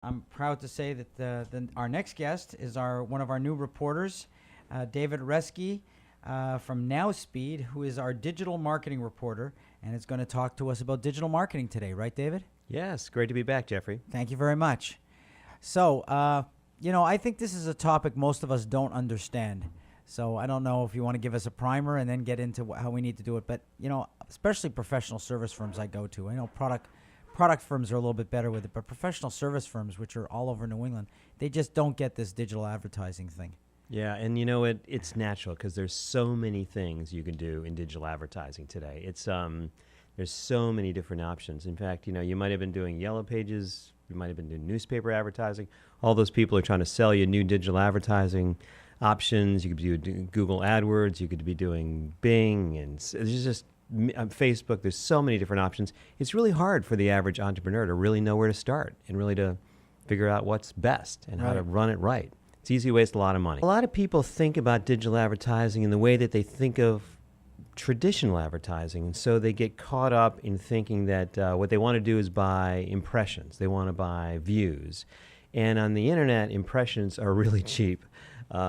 I'm proud to say that our next guest is one of our new reporters, David Reske from Nowspeed, who is our digital marketing reporter, and is going to talk to us about digital marketing today. Right, David? Yes, great to be back, Jeffrey. Thank you very much. So, I think this is a topic most of us don't understand. So I don't know if you want to give us a primer and then get into how we need to do it. But, especially professional service firms I go to. I know product firms are a little bit better with it, but professional service firms, which are all over New England, they just don't get this digital advertising thing. Yeah, and it's natural because there's so many things you can do in digital advertising today. There's so many different options. In fact, you might have been doing Yellow Pages, you might have been doing newspaper advertising. All those people are trying to sell you new digital advertising options. You could be doing Google AdWords, you could be doing Bing, and there's just on Facebook. There's so many different options. It's really hard for the average entrepreneur to really know where to start and really to figure out what's best and how to run it right. It's easy to waste a lot of money. A lot of people think about digital advertising in the way that they think of traditional advertising, and so they get caught up in thinking that what they want to do is buy impressions. They want to buy views. And on the internet, impressions are really cheap.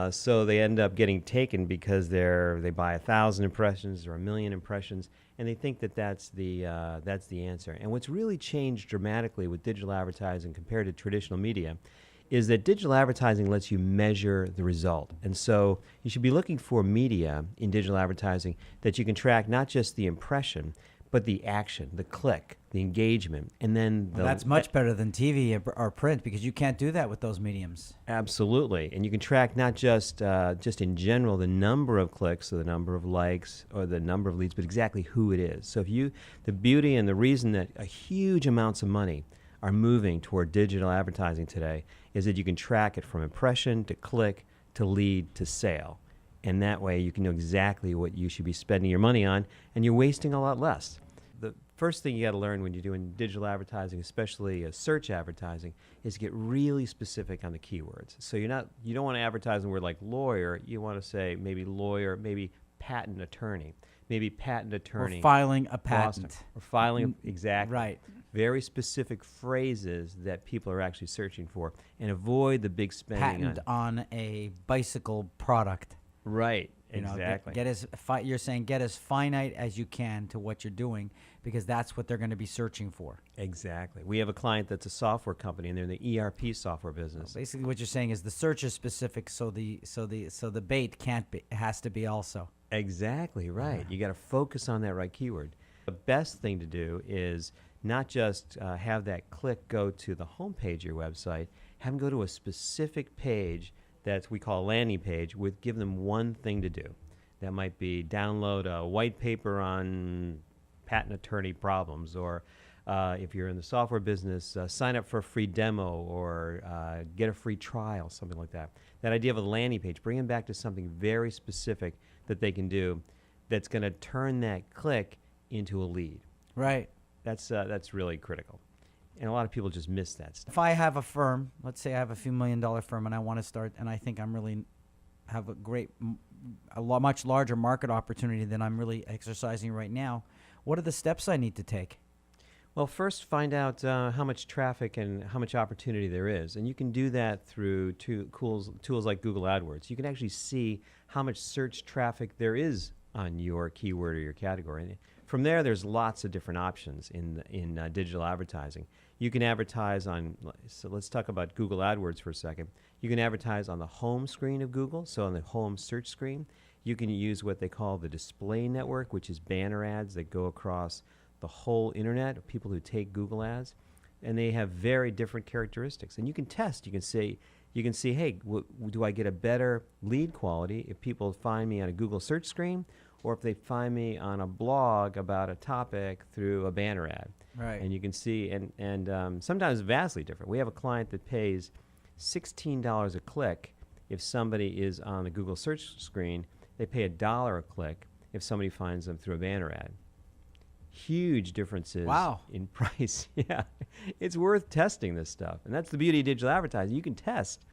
So they end up getting taken because they buy 1,000 impressions or 1,000,000 impressions, and they think that that's the answer. And what's really changed dramatically with digital advertising compared to traditional media is that digital advertising lets you measure the result. And so you should be looking for media in digital advertising that you can track not just the impression, but the action, the click, the engagement, and then that's much better than TV or print, because you can't do that with those mediums. Absolutely. And you can track not just in general the number of clicks or the number of likes or the number of leads, but exactly who it is. So the beauty and the reason that a huge amounts of money are moving toward digital advertising today is that you can track it from impression to click to lead to sale. And that way you can know exactly what you should be spending your money on, and you're wasting a lot less. The first thing you got to learn when you're doing digital advertising, especially search advertising, is to get really specific on the keywords. So you don't want to advertise a word like lawyer. You want to say maybe lawyer, maybe patent attorney, maybe patent attorney. Or filing a patent. Boston, or filing, exactly. Right. Very specific phrases that people are actually searching for, and avoid the big spending patent on a bicycle product. Right. Exactly. You're saying get as finite as you can to what you're doing, because that's what they're going to be searching for. Exactly. We have a client that's a software company, and they're in the ERP software business. So basically, what you're saying is the search is specific, so the bait can't be. It has to be also. Exactly right. You got to focus on that right keyword. The best thing to do is not just have that click go to the homepage of your website. Have them go to a specific page that we call a landing page, give them one thing to do. That might be download a white paper on patent attorney problems, or if you're in the software business, sign up for a free demo, or get a free trial, something like that. That idea of a landing page, bring them back to something very specific that they can do that's going to turn that click into a lead. Right. That's really critical. And a lot of people just miss that stuff. If I have a firm, let's say I have a few $1 million firm, and I want to start, and I think I'm really have much larger market opportunity than I'm really exercising right now, what are the steps I need to take? Well, first find out how much traffic and how much opportunity there is. And you can do that through tools like Google AdWords. You can actually see how much search traffic there is on your keyword or your category. And from there, there's lots of different options in digital advertising. You can advertise on, so let's talk about Google AdWords for a second. You can advertise on the home screen of Google, so on the home search screen. You can use what they call the display network, which is banner ads that go across the whole internet of people who take Google ads, and they have very different characteristics. And you can test. You can see, hey, do I get a better lead quality if people find me on a Google search screen, or if they find me on a blog about a topic through a banner ad. Right. And you can see, and sometimes vastly different. We have a client that pays $16 a click if somebody is on the Google search screen. They pay $1 a click if somebody finds them through a banner ad. Huge differences in price. Yeah, it's worth testing this stuff. And that's the beauty of digital advertising. You can test